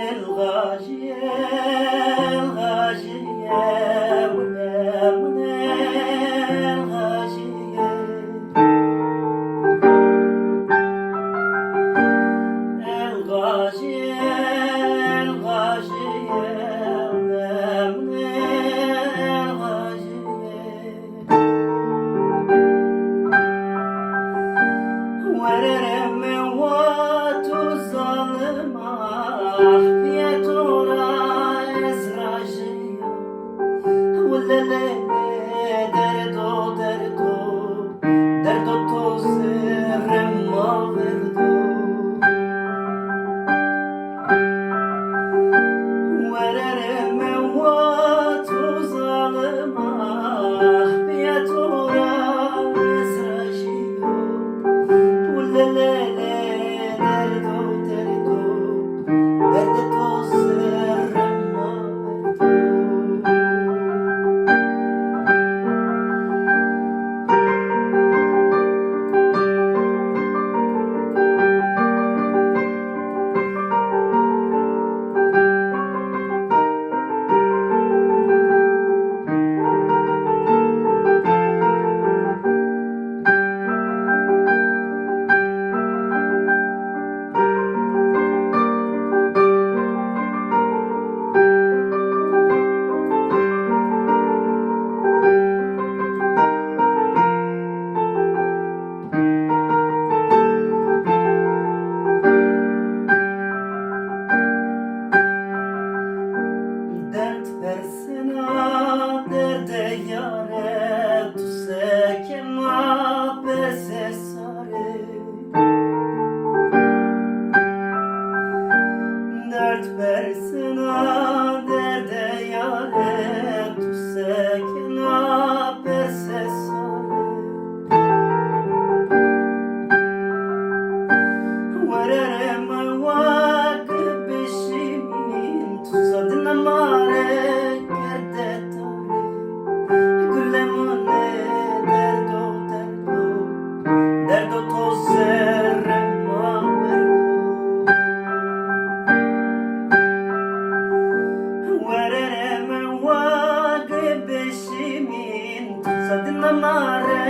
Elqajiye, Elqajiye, mune, Elqajiye. Elqajiye, Elqajiye, mune, Elqajiye. Vereme vatu zalima, fiyatura ezrajiya. Velele derdo, derdo, derdo toze remma verdo. Vereme vatu zalima, fiyatura ezrajiya. Velele derdo, derdo, derdo toze remma verdo. Dert versene derde yare, tu sekina bese sare. Dert versene derde yare, tu sekina bese sare. Vereme vakit beşimin, tuzadına mare gerde tare. Gülemune derdo, derdo, derdo toze remma verdo. Vereme vakit beşimin, tuzadına mare